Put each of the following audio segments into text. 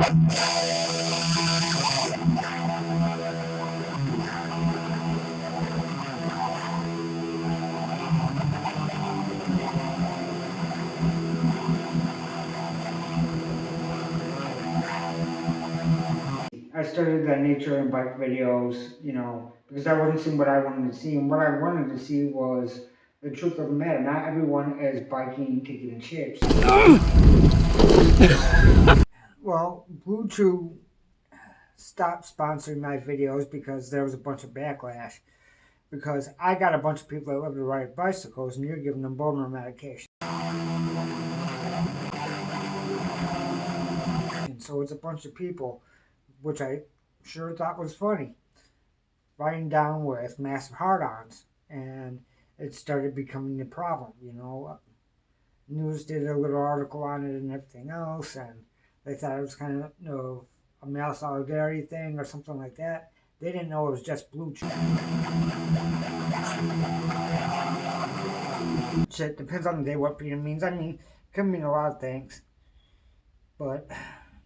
I started the nature and bike videos, because I wasn't seeing what I wanted to see, and what I wanted to see was the truth of the matter. Not everyone is biking to get in shape. Well, Blue Chew stopped sponsoring my videos because there was a bunch of backlash. Because I got a bunch of people that love to ride bicycles, and you're giving them boner medication. And so it's a bunch of people, which I sure thought was funny, riding down with massive hard-ons, and it started becoming a problem. News did a little article on it and everything else, and they thought it was kind of a male solidarity thing or something like that. They didn't know it was just Blue Chew. Shit, depends on the day what freedom means. I mean, it can mean a lot of things, but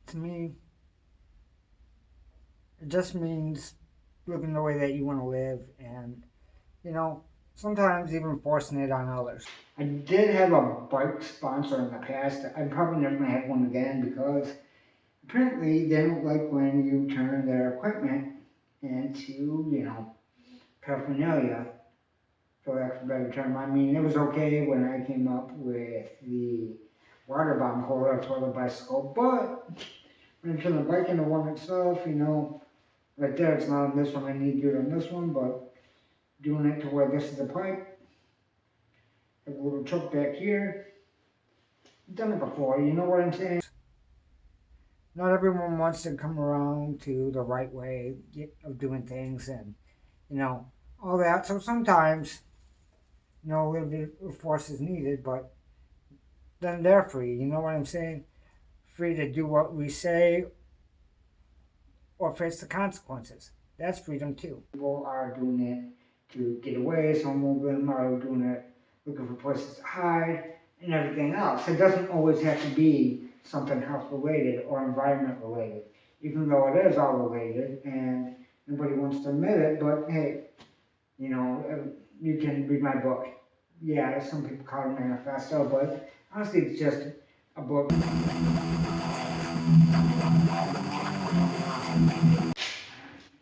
to me, it just means living the way that you want to live, and sometimes even forcing it on others. I did have a bike sponsor in the past. I'm probably never going to have one again because apparently they don't like when you turn their equipment into, paraphernalia, for lack of a better term. I mean, it was okay when I came up with the water bomb holder for the bicycle, but when you turn the bike into one itself, right there, it's not on this one, I need to do it on this one, but doing it to where this is the pipe, have a little choke back here. I've done it before, you know what I'm saying? Not everyone wants to come around to the right way of doing things and, all that. So sometimes, a little bit of force is needed, but then they're free, you know what I'm saying? Free to do what we say or face the consequences. That's freedom too. People are doing it to get away, some of them are doing it looking for places to hide and everything else. It doesn't always have to be something health related or environment related, even though it is all related and nobody wants to admit it, but hey, you can read my book. Yeah, some people call it a manifesto, but honestly it's just a book.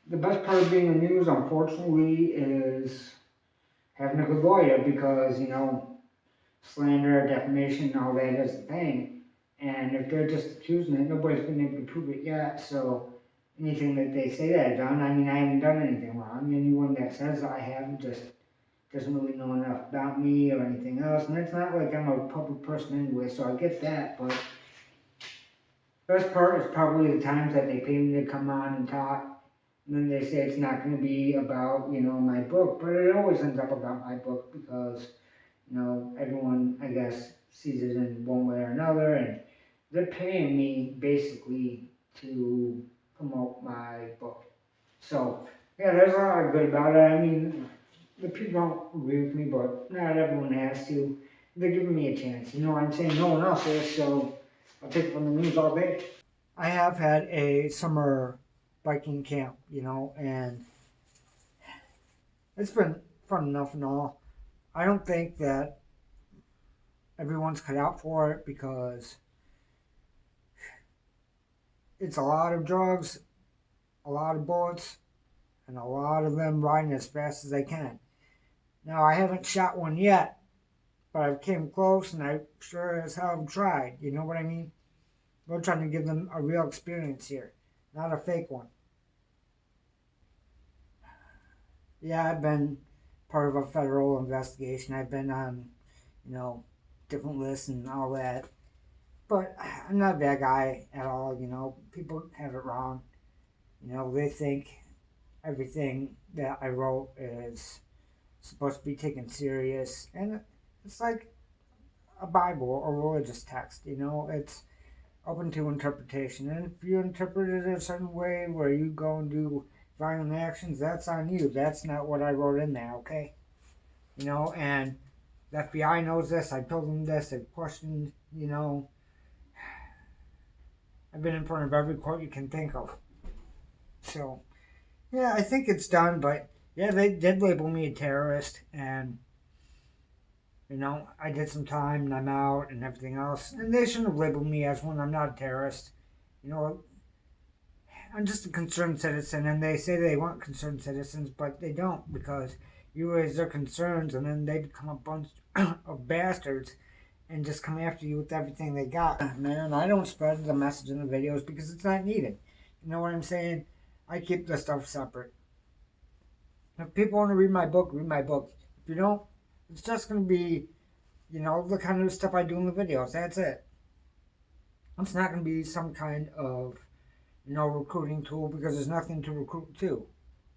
The best part of being in the news, unfortunately, is having a good lawyer because, slander, defamation, and all that is the thing. And if they're just accusing it, nobody's been able to prove it yet. So anything that they say that I've done, I mean, I haven't done anything wrong. Anyone that says I have just doesn't really know enough about me or anything else. And it's not like I'm a public person anyway, so I get that. But best part is probably the times that they pay me to come on and talk. And then they say it's not going to be about, my book. But it always ends up about my book because everyone, I guess, sees it in one way or another, and they're paying me basically to promote my book. So, yeah, there's a lot of good about it. I mean, the people don't agree with me, but not everyone has to. They're giving me a chance. You know what I'm saying? No one else is, so I'll take it from the news all day. I have had a summer biking camp, and it's been fun enough and all. I don't think that everyone's cut out for it because it's a lot of drugs, a lot of bullets, and a lot of them riding as fast as they can. Now, I haven't shot one yet, but I've came close and I sure as hell have tried. You know what I mean? We're trying to give them a real experience here, not a fake one. Yeah, I've been part of a federal investigation. I've been on, different lists and all that. But I'm not a bad guy at all, People have it wrong. They think everything that I wrote is supposed to be taken serious. And it's like a Bible or religious text, It's open to interpretation. And if you interpret it a certain way where you go and do violent actions, that's on you. That's not what I wrote in there, okay? And the FBI knows this. I told them this. They questioned, I've been in front of every court you can think of. So, yeah, I think it's done, but yeah, they did label me a terrorist, and I did some time and I'm out and everything else. And they shouldn't have labeled me as one. I'm not a terrorist. You know, I'm just a concerned citizen, and they say they want concerned citizens, but they don't, because you raise their concerns and then they become a bunch of bastards and just come after you with everything they got. Man, I don't spread the message in the videos because it's not needed. You know what I'm saying? I keep the stuff separate. If people want to read my book, read my book. If you don't, it's just going to be, the kind of stuff I do in the videos. That's it. It's not going to be some kind of, recruiting tool, because there's nothing to recruit to.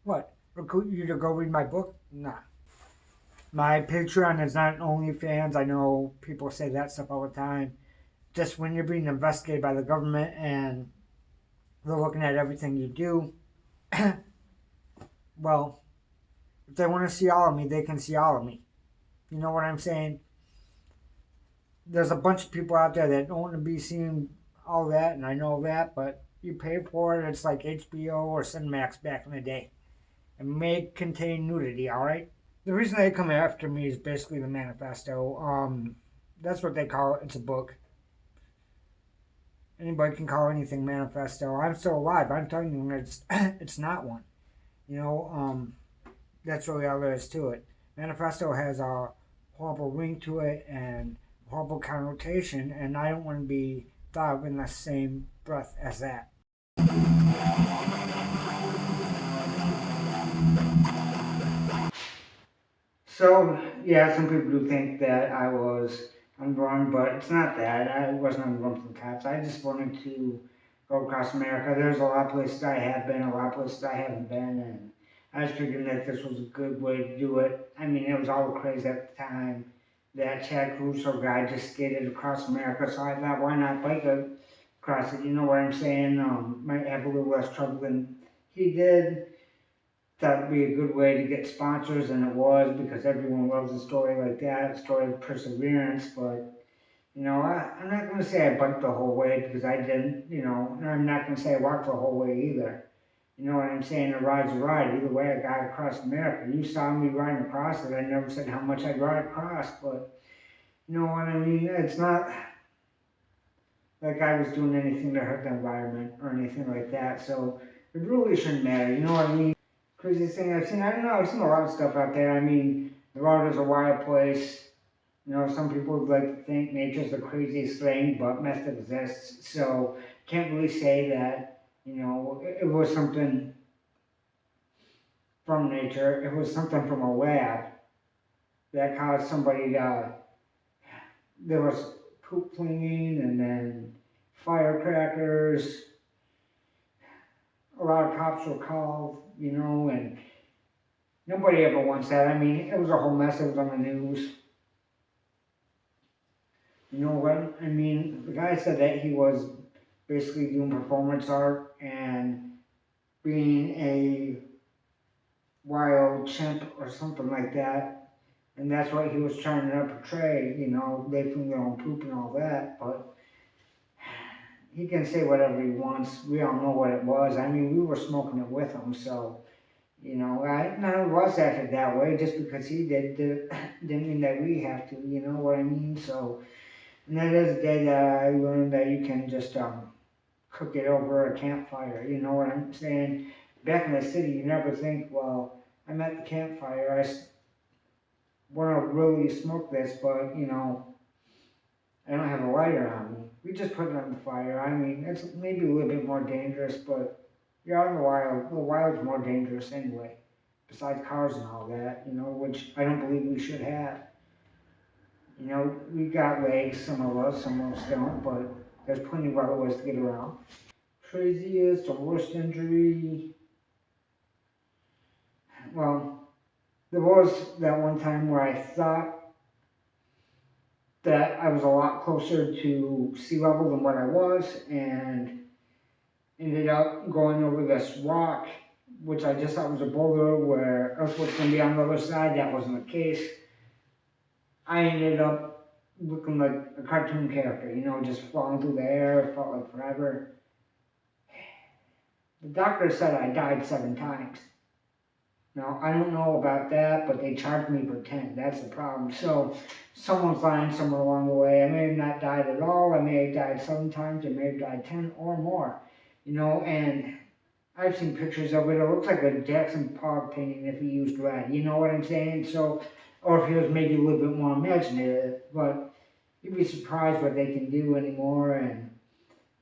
What? Recruit you to go read my book? Nah. My Patreon is not OnlyFans. I know people say that stuff all the time. Just when you're being investigated by the government and they're looking at everything you do, well, if they want to see all of me, they can see all of me. You know what I'm saying? There's a bunch of people out there that don't want to be seeing all that, and I know that, but you pay for it. It's like HBO or Cinemax back in the day. It may contain nudity, alright? The reason they come after me is basically the manifesto. That's what they call it. It's a book. Anybody can call anything manifesto. I'm still alive. I'm telling you, it's not one. That's really all there is to it. Manifesto has a horrible ring to it and horrible connotation, and I don't want to be thought of in the same breath as that. So, yeah, some people do think that I was on the run, but it's not that. I wasn't on the run from the cops. I just wanted to go across America. There's a lot of places I have been, a lot of places I haven't been, and I was figuring that this was a good way to do it. I mean, it was all crazy at the time. That Chad Caruso guy just skated across America, so I thought, why not bike across it? You know what I'm saying? Might have a little less trouble than he did. Thought it'd be a good way to get sponsors, and it was, because everyone loves a story like that, a story of perseverance. But I'm not going to say I biked the whole way, because I didn't. And I'm not going to say I walked the whole way either. You know what I'm saying? A ride's a ride. Either way, I got across America. You saw me riding across it. I never said how much I'd ride across, but you know what I mean? It's not like I was doing anything to hurt the environment or anything like that. So it really shouldn't matter. You know what I mean? Craziest thing I've seen. I don't know. I've seen a lot of stuff out there. I mean, the world is a wild place. Some people would like to think nature's the craziest thing, but meth exists. So can't really say that, it was something from nature. It was something from a lab that caused somebody to, there was poop flinging and then firecrackers. A lot of cops were called, and nobody ever wants that. I mean, it was a whole mess. It was on the news. You know what? I mean, the guy said that he was basically doing performance art and being a wild chimp or something like that. And that's what he was trying to portray, they from their own poop and all that. But he can say whatever he wants. We all know what it was. I mean, we were smoking it with him, so, none of us acted that way. Just because he didn't mean that we have to, you know what I mean? So, and that is the day that I learned that you can just cook it over a campfire. You know what I'm saying? Back in the city, you never think, well, I'm at the campfire. I want to really smoke this, but I don't have a lighter on me. We just put it on the fire. I mean, it's maybe a little bit more dangerous, but you're out in the wild. The wild's more dangerous anyway. Besides cars and all that, which I don't believe we should have. We got legs, some of us don't, but there's plenty of other ways to get around. Craziest or worst injury? Well, there was that one time where I thought that I was a lot closer to sea level than what I was, and ended up going over this rock, which I just thought was a boulder where Earth was going to be on the other side. That wasn't the case. I ended up looking like a cartoon character, just falling through the air. It felt like forever. The doctor said I died 7 times. Now, I don't know about that, but they charged me for 10. That's the problem. So, someone's lying somewhere along the way. I may have not died at all. I may have died 7 times. I may have died 10 or more. And I've seen pictures of it. It looks like a Jackson Pollock painting if he used red. You know what I'm saying? So, or if he was maybe a little bit more imaginative. But you'd be surprised what they can do anymore. And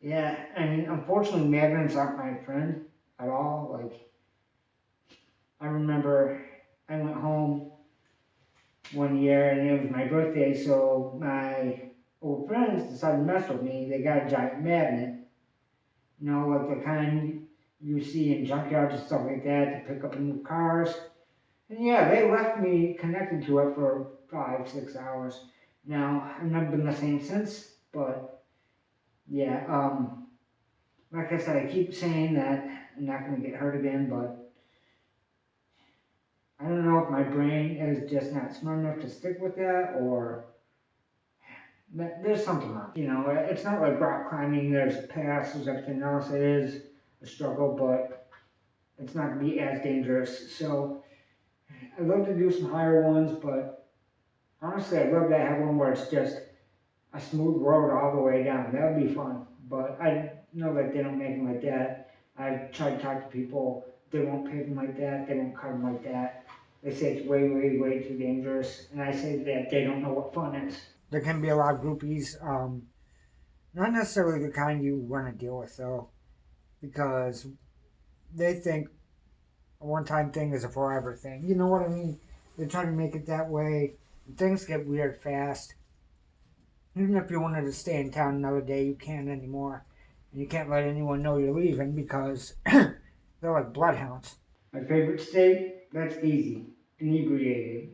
yeah, I mean, unfortunately, magnets aren't my friend at all. Like, I remember I went home one year and it was my birthday, so my old friends decided to mess with me. They got a giant magnet, like the kind you see in junkyards and stuff like that to pick up new cars. And yeah, they left me connected to it for 5, 6 hours. Now, I've never been the same since, but yeah, like I said, I keep saying that I'm not going to get hurt again, but I don't know if my brain is just not smart enough to stick with that, or there's something wrong. It's not like rock climbing. There's paths, there's everything else. It is a struggle, but it's not going to be as dangerous. So I'd love to do some higher ones, but honestly, I'd love to have one where it's just a smooth road all the way down. That would be fun. But I know that they don't make them like that. I've tried to talk to people. They won't pave them like that. They won't cut them like that. They say it's way, way, way too dangerous. And I say that they don't know what fun is. There can be a lot of groupies. Not necessarily the kind you want to deal with, though, because they think a one-time thing is a forever thing. You know what I mean? They try to make it that way. Things get weird fast. Even if you wanted to stay in town another day, you can't anymore. And you can't let anyone know you're leaving because they're like bloodhounds. My favorite state? That's easy. Inebriated.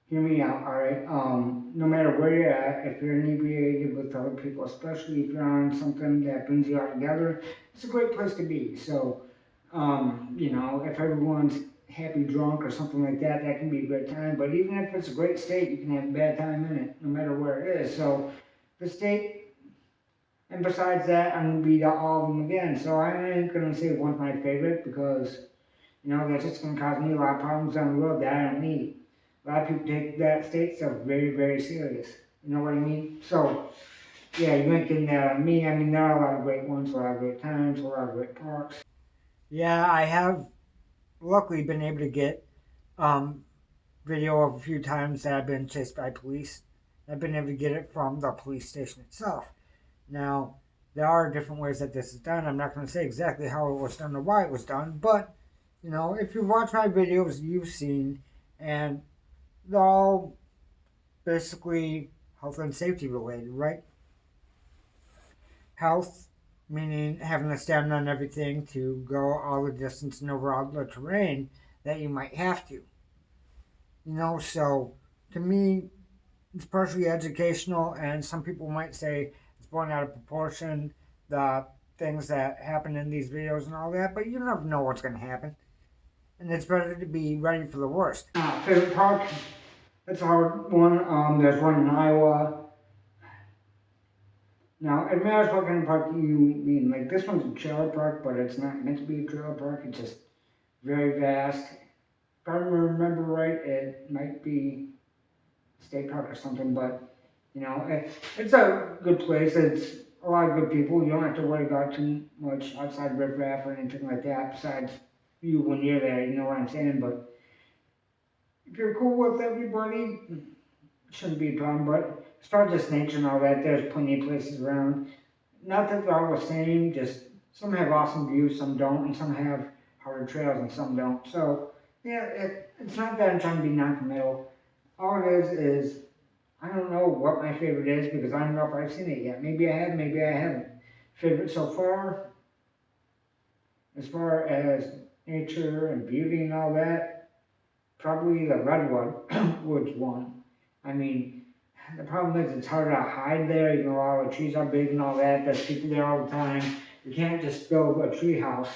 Hear me out, alright? No matter where you're at, if you're inebriated with other people, especially if you're on something that brings you all together, it's a great place to be. So, if everyone's happy drunk or something like that, that can be a great time. But even if it's a great state, you can have a bad time in it, no matter where it is. So, the state, and besides that, I'm going to beat all of them again. So, I ain't going to say one's my favorite because, that's just going to cause me a lot of problems down the road that I don't need. A lot of people take that state stuff very, very serious. You know what I mean? So, yeah, you ain't getting that on me. I mean, there are a lot of great ones, a lot of great times, a lot of great parks. Yeah, I have luckily been able to get video of a few times that I've been chased by police. I've been able to get it from the police station itself. Now, there are different ways that this is done. I'm not going to say exactly how it was done or why it was done, but, if you watch my videos, you've seen, and they're all basically health and safety related, right? Health, meaning having to stand on everything to go all the distance and over all the terrain that you might have to. So to me, it's partially educational, and some people might say it's blown out of proportion, the things that happen in these videos and all that, but you never know what's going to happen. And it's better to be ready for the worst. Favorite park? That's a hard one. There's one in Iowa. Now, it matters what kind of park you mean. Like, this one's a trailer park, but it's not meant to be a trailer park. It's just very vast. If I remember right, it might be a state park or something, but, it's a good place. It's a lot of good people. You don't have to worry about too much outside riffraff or anything like that besides you when you're there. You know what I'm saying? But if you're cool with everybody, it shouldn't be a problem. But as far as just nature and all that, there's plenty of places around. Not that they're all the same, just some have awesome views, some don't, and some have harder trails and some don't. So, yeah, it's not that I'm trying to be non-committal. All it is I don't know what my favorite is because I don't know if I've seen it yet. Maybe I have, maybe I haven't. Favorite so far, as far as nature and beauty and all that, probably the redwood one. I mean, the problem is it's harder to hide there, even though all the trees are big and all that. There's people there all the time. You can't just build a tree house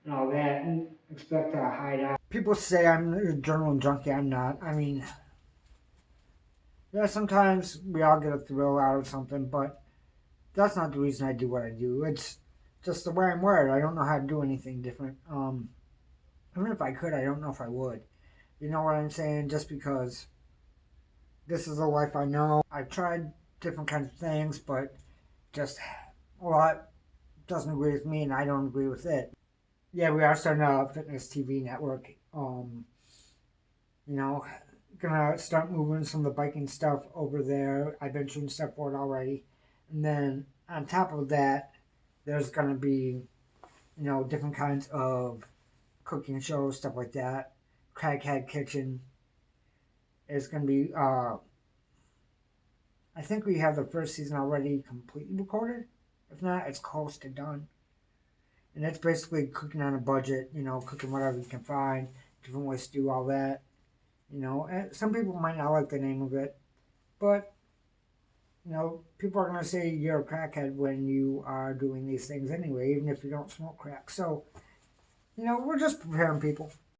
and all that and expect to hide out. People say I'm a journaling junkie. I'm not. I mean, yeah, sometimes we all get a thrill out of something, but that's not the reason I do what I do. It's just the way I'm wired. I don't know how to do anything different. Even if I could, I don't know if I would. You know what I'm saying? Just because this is the life I know. I've tried different kinds of things, but just a lot doesn't agree with me, and I don't agree with it. Yeah, we are starting a fitness TV network. You know, gonna start moving some of the biking stuff over there. I've been shooting stuff for it already, and then on top of that, there's gonna be different kinds of cooking shows, stuff like that. Crackhead Kitchen is gonna be. I think we have the first season already completely recorded. If not, it's close to done. And it's basically cooking on a budget. Cooking whatever you can find, different ways to do all that. And some people might not like the name of it, but people are gonna say you're a crackhead when you are doing these things anyway, even if you don't smoke crack. So, we're just preparing people.